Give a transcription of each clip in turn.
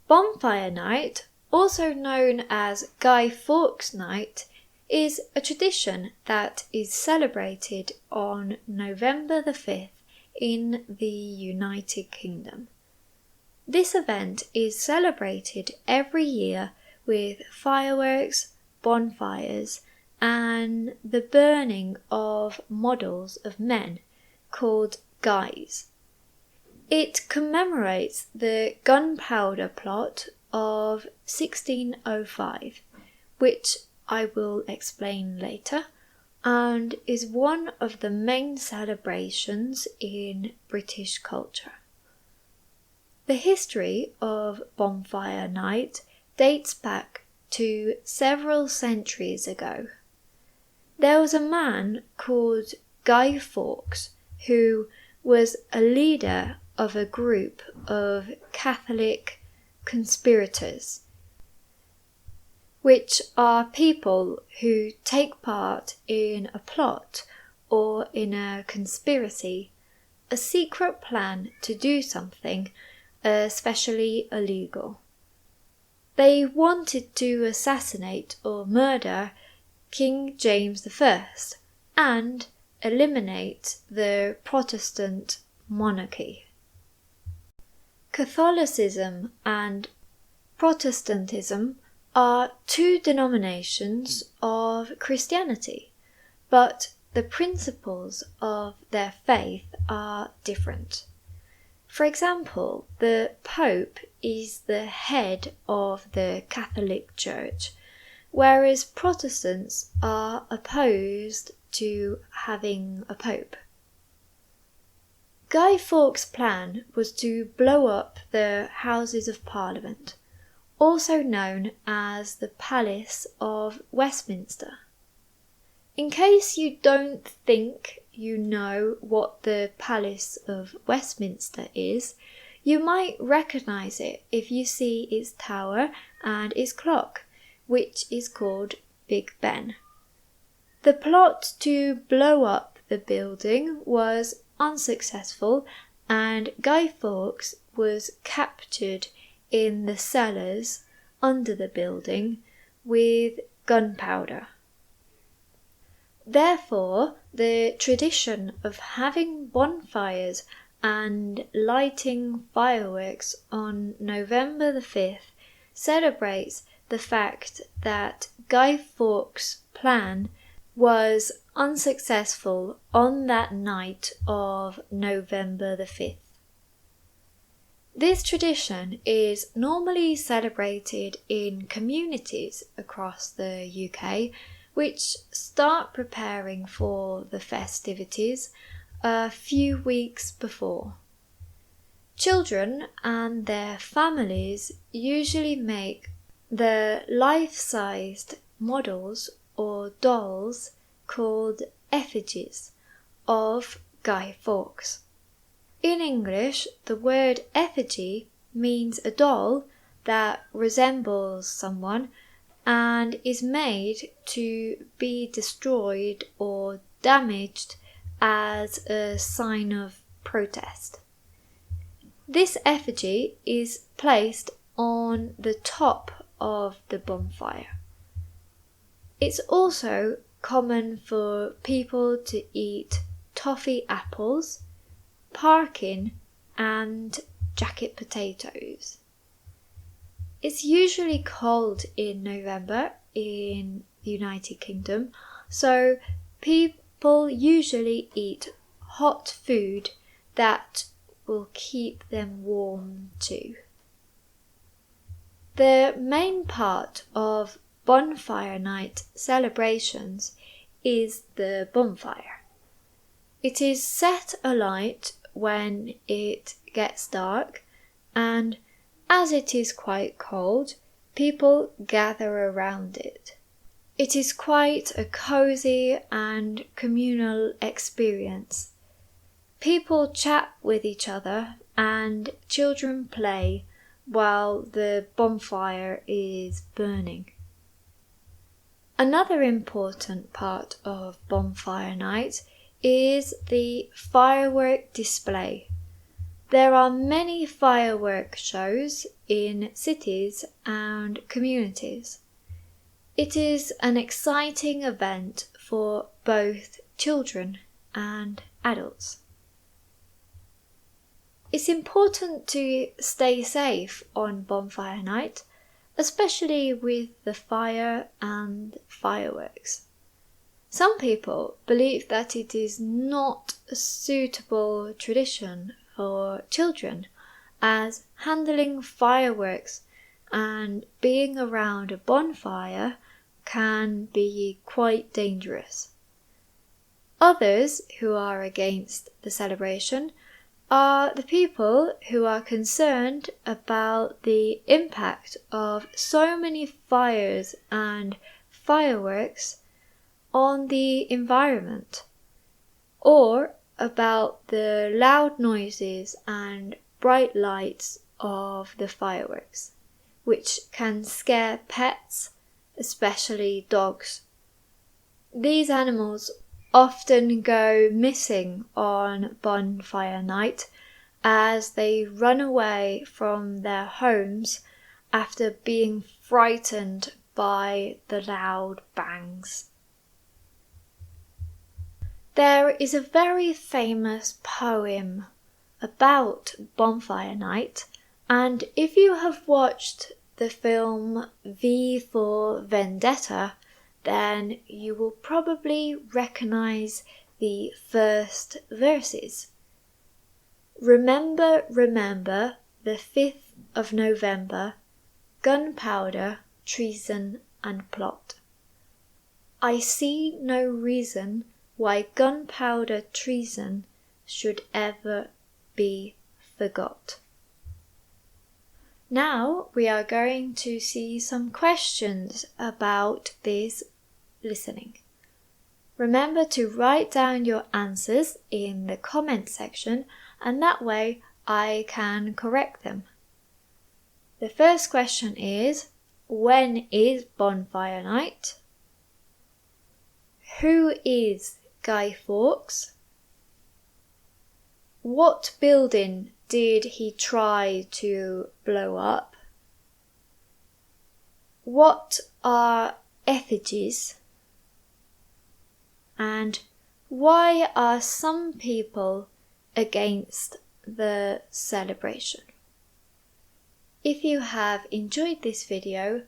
Bonfire Night, also known as Guy Fawkes Night, is a tradition that is celebrated on November the 5th in the United Kingdom. This event is celebrated every year with fireworks, bonfires, and the burning of models of men called guys. It commemorates the gunpowder plot of 1605, which I will explain later, and is one of the main celebrations in British culture. The history of Bonfire Night dates back to several centuries ago. There was a man called Guy Fawkes who was a leader of a group of Catholic conspirators, which are people who take part in a plot or in a conspiracy, a secret plan to do something especially illegal. They wanted to assassinate or murder King James I and eliminate the Protestant monarchy. Catholicism and Protestantism are two denominations of Christianity, but the principles of their faith are different. For example, the Pope is the head of the Catholic Church, whereas Protestants are opposed to having a Pope. Guy Fawkes' plan was to blow up the Houses of Parliament, also known as the Palace of Westminster. In case you don't think you know what the Palace of Westminster is, you might recognise it if you see its tower and its clock, which is called Big Ben. The plot to blow up the building was unsuccessful, and Guy Fawkes was captured in the cellars under the building with gunpowder. Therefore, the tradition of having bonfires and lighting fireworks on November the 5th celebrates the fact that Guy Fawkes' plan was unsuccessful on that night of November the 5th. This tradition is normally celebrated in communities across the UK, which start preparing for the festivities a few weeks before. Children and their families usually make the life-sized models or dolls called effigies of Guy Fawkes. In English, the word effigy means a doll that resembles someone and is made to be destroyed or damaged as a sign of protest. This effigy is placed on the top of the bonfire. It's also common for people to eat toffee apples, parkin, and jacket potatoes. It's usually cold in November in the United Kingdom, so people usually eat hot food that will keep them warm too. The main part of Bonfire Night celebrations is the bonfire. It is set alight when it gets dark, and as it is quite cold, people gather around it. It is quite a cozy and communal experience. People chat with each other and children play while the bonfire is burning. Another important part of Bonfire Night is the firework display. There are many firework shows in cities and communities. It is an exciting event for both children and adults. It's important to stay safe on Bonfire Night, especially with the fire and fireworks. Some people believe that it is not a suitable tradition for children, as handling fireworks and being around a bonfire can be quite dangerous. Others who are against the celebration are the people who are concerned about the impact of so many fires and fireworks on the environment, or about the loud noises and bright lights of the fireworks, which can scare pets, especially dogs. These animals often go missing on Bonfire Night as they run away from their homes after being frightened by the loud bangs. There is a very famous poem about Bonfire Night, and if you have watched the film V for Vendetta, then you will probably recognize the first verses. Remember, remember, the 5th of November, gunpowder, treason and plot. I see no reason why gunpowder treason should ever be forgot. Now we are going to see some questions about this listening. Remember to write down your answers in the comment section, and that way I can correct them. The first question is, when is Bonfire Night? Who is Guy Fawkes? What building did he try to blow up? What are effigies? And why are some people against the celebration? If you have enjoyed this video,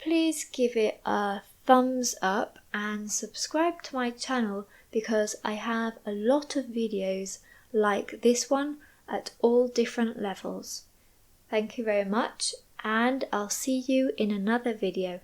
please give it a thumbs up and subscribe to my channel, because I have a lot of videos like this one at all different levels. Thank you very much, and I'll see you in another video.